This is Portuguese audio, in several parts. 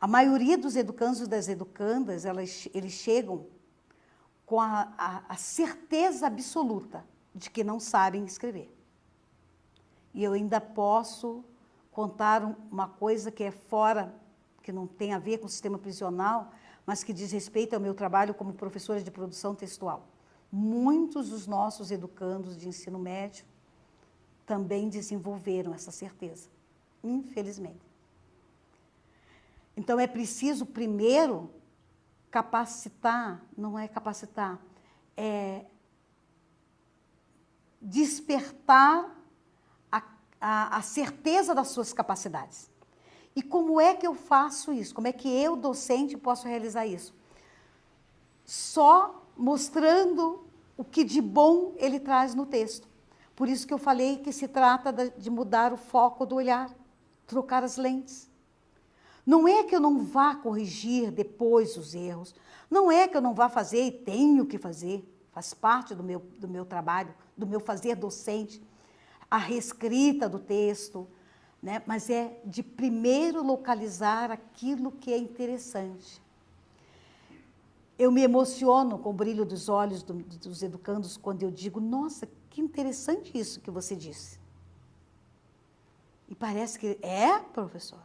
A maioria dos educandos e das educandas, eles chegam com a certeza absoluta de que não sabem escrever. E eu ainda posso contar uma coisa que é fora, que não tem a ver com o sistema prisional, mas que diz respeito ao meu trabalho como professora de produção textual. Muitos dos nossos educandos de ensino médio também desenvolveram essa certeza, infelizmente. Então, é preciso, primeiro, capacitar, não é capacitar, é despertar a certeza das suas capacidades. E como é que eu faço isso? Como é que eu, docente, posso realizar isso? Só mostrando o que de bom ele traz no texto. Por isso que eu falei que se trata de mudar o foco do olhar, trocar as lentes. Não é que eu não vá corrigir depois os erros, não é que eu não vá fazer e tenho que fazer, faz parte do meu trabalho, do meu fazer docente, a reescrita do texto, né? Mas é de primeiro localizar aquilo que é interessante. Eu me emociono com o brilho dos olhos dos educandos quando eu digo, nossa, que interessante isso que você disse. E parece que é, professor.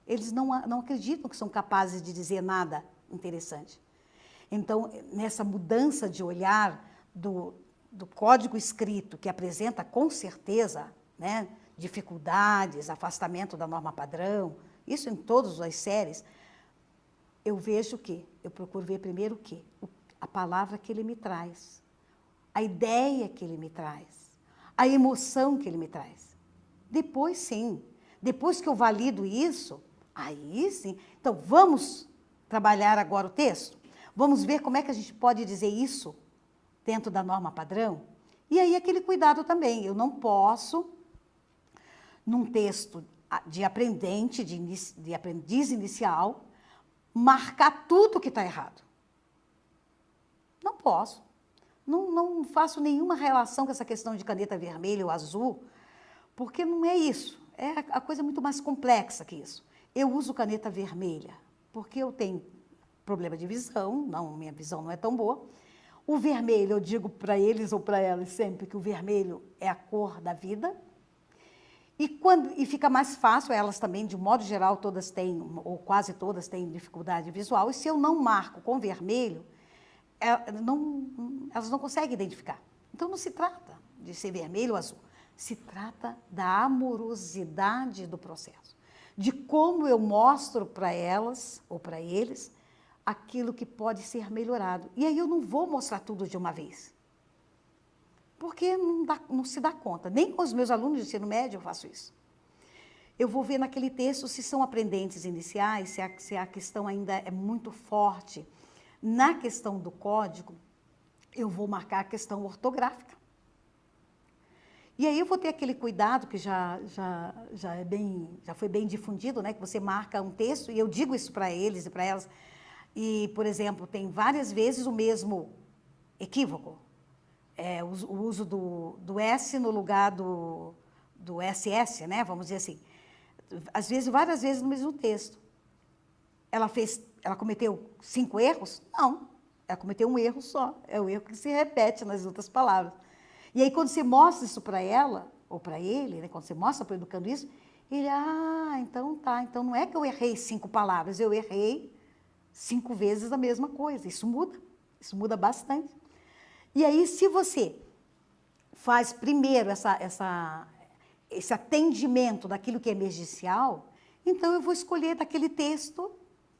Eles não acreditam que são capazes de dizer nada interessante. Então, nessa mudança de olhar do código escrito, que apresenta com certeza, né, dificuldades, afastamento da norma padrão, isso em todas as séries, eu vejo o quê? Eu procuro ver primeiro o quê? A palavra que ele me traz, a ideia que ele me traz, a emoção que ele me traz. Depois, sim, depois que eu valido isso, aí sim, então vamos trabalhar agora o texto? Vamos ver como é que a gente pode dizer isso dentro da norma padrão? E aí aquele cuidado também, eu não posso, num texto de aprendente, de aprendiz inicial, marcar tudo que está errado. Não posso. Não faço nenhuma relação com essa questão de caneta vermelha ou azul, porque não é isso. A coisa é muito mais complexa que isso. Eu uso caneta vermelha, porque eu tenho problema de visão, minha visão não é tão boa. O vermelho, eu digo para eles ou para elas sempre que o vermelho é a cor da vida. E fica mais fácil, elas também, de um modo geral, todas têm, ou quase todas têm dificuldade visual, e se eu não marco com vermelho, elas não conseguem identificar. Então, não se trata de ser vermelho ou azul, se trata da amorosidade do processo, de como eu mostro para elas, ou para eles, aquilo que pode ser melhorado. E aí eu não vou mostrar tudo de uma vez, porque não se dá conta. Nem com os meus alunos de ensino médio eu faço isso. Eu vou ver naquele texto se são aprendentes iniciais, se a questão ainda é muito forte. Na questão do código, eu vou marcar a questão ortográfica. E aí eu vou ter aquele cuidado que já foi bem difundido, né? Que você marca um texto, e eu digo isso para eles e para elas. E, por exemplo, tem várias vezes o mesmo equívoco. O uso do S no lugar do SS, né? Vamos dizer assim. Às vezes, várias vezes no mesmo texto. Ela cometeu 5 erros? Não, ela cometeu um erro só. É o erro que se repete nas outras palavras. E aí, quando você mostra isso para ela, ou para ele, né? Quando você mostra para o educando isso, ele, então tá, então não é que eu errei 5 palavras, eu errei 5 vezes a mesma coisa. Isso muda bastante. E aí, se você faz primeiro esse atendimento daquilo que é emergencial, então eu vou escolher daquele texto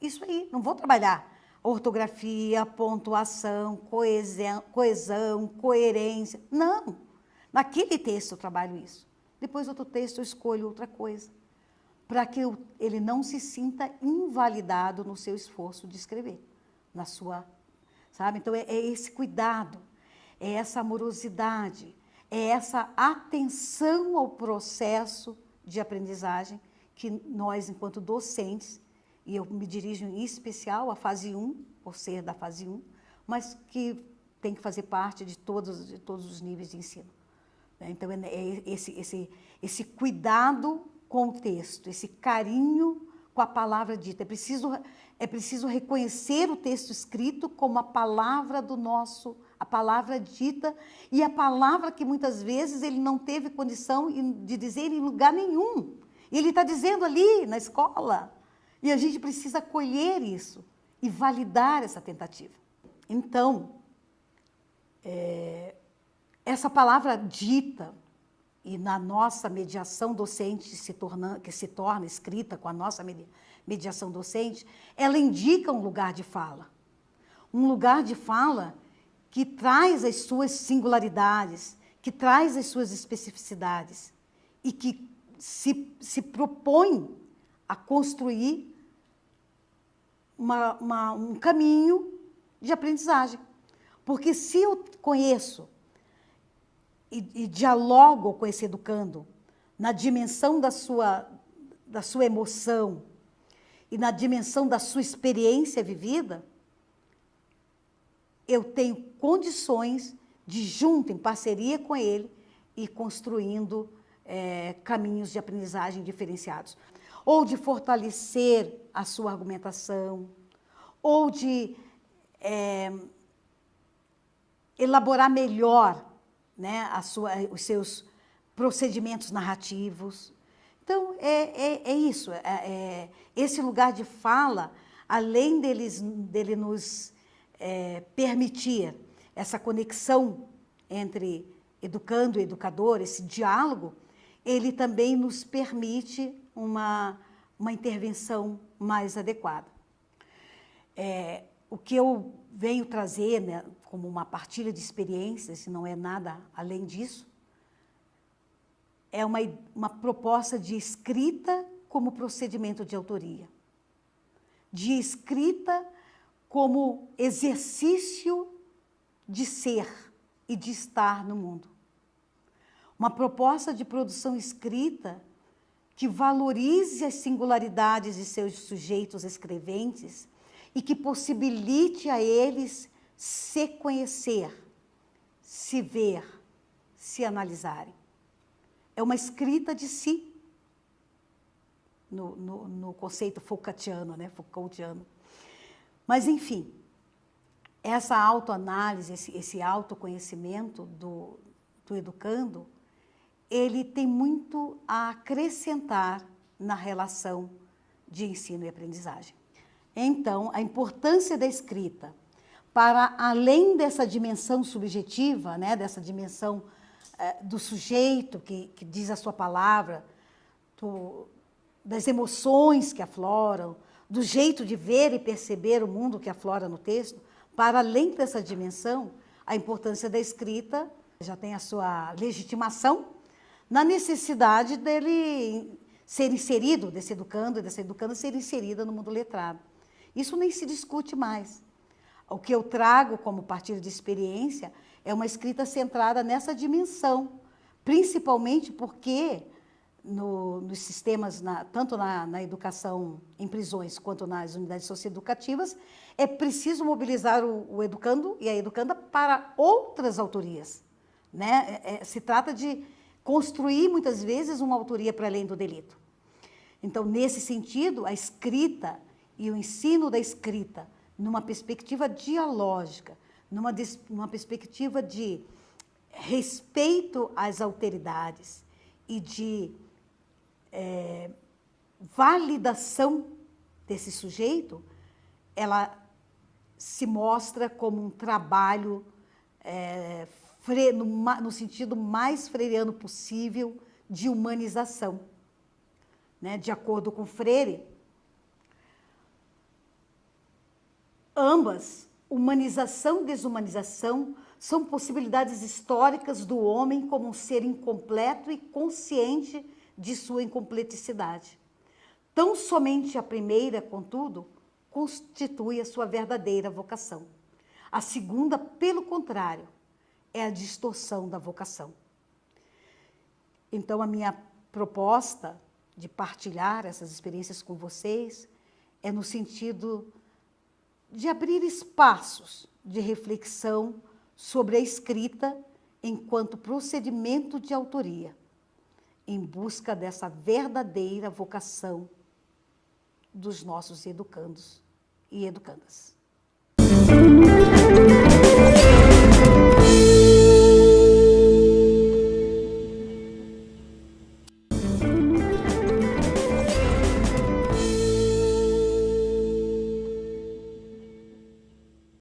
isso aí. Não vou trabalhar ortografia, pontuação, coesão, coerência. Não. Naquele texto eu trabalho isso. Depois, outro texto, eu escolho outra coisa, para que ele não se sinta invalidado no seu esforço de escrever, na sua, sabe? Então, é esse cuidado, é essa amorosidade, é essa atenção ao processo de aprendizagem que nós, enquanto docentes, e eu me dirijo em especial à fase 1, por ser da fase 1, mas que tem que fazer parte de todos os níveis de ensino. Então, é esse cuidado com o texto, esse carinho com a palavra dita. É preciso reconhecer o texto escrito como a palavra do nosso, a palavra dita, e a palavra que muitas vezes ele não teve condição de dizer em lugar nenhum. E ele está dizendo ali na escola. E a gente precisa acolher isso e validar essa tentativa. Então, essa palavra dita, e na nossa mediação docente que se torna escrita com a nossa mediação docente, ela indica um lugar de fala. Um lugar de fala que traz as suas singularidades, que traz as suas especificidades e que se propõe a construir um caminho de aprendizagem. Porque se eu conheço e dialogo com esse educando na dimensão da sua emoção e na dimensão da sua experiência vivida, eu tenho condições de, junto, em parceria com ele, ir construindo caminhos de aprendizagem diferenciados. Ou de fortalecer a sua argumentação, ou de elaborar melhor, né, os seus procedimentos narrativos. Então, é isso. Esse lugar de fala, além dele nos permitir essa conexão entre educando e educador, esse diálogo, ele também nos permite uma intervenção mais adequada. O que eu venho trazer, né, como uma partilha de experiências, e não é nada além disso, é uma proposta de escrita como procedimento de autoria, de escrita como exercício de ser e de estar no mundo. Uma proposta de produção escrita que valorize as singularidades de seus sujeitos escreventes e que possibilite a eles se conhecer, se ver, se analisarem. É uma escrita de si, no conceito Foucaultiano, né? Foucaultiano. Mas, enfim, essa autoanálise, esse autoconhecimento do educando, ele tem muito a acrescentar na relação de ensino e aprendizagem. Então, a importância da escrita, para além dessa dimensão subjetiva, né, dessa dimensão do sujeito que diz a sua palavra, das emoções que afloram, do jeito de ver e perceber o mundo que aflora no texto, para além dessa dimensão, a importância da escrita já tem a sua legitimação na necessidade dele ser inserido, desse educando e dessa educanda ser inserida no mundo letrado. Isso nem se discute mais. O que eu trago como partilha de experiência é uma escrita centrada nessa dimensão, principalmente porque nos sistemas, tanto na educação em prisões quanto nas unidades socioeducativas, é preciso mobilizar o educando e a educanda para outras autorias, né? Se trata de construir, muitas vezes, uma autoria para além do delito. Então, nesse sentido, a escrita e o ensino da escrita, numa perspectiva dialógica, numa perspectiva de respeito às alteridades e de validação desse sujeito, ela se mostra como um trabalho no sentido mais freiriano possível de humanização. Né? De acordo com Freire, ambas, humanização e desumanização, são possibilidades históricas do homem como um ser incompleto e consciente de sua incompleticidade. Tão somente a primeira, contudo, constitui a sua verdadeira vocação. A segunda, pelo contrário, é a distorção da vocação. Então, a minha proposta de partilhar essas experiências com vocês é no sentido de abrir espaços de reflexão sobre a escrita enquanto procedimento de autoria, em busca dessa verdadeira vocação dos nossos educandos e educandas.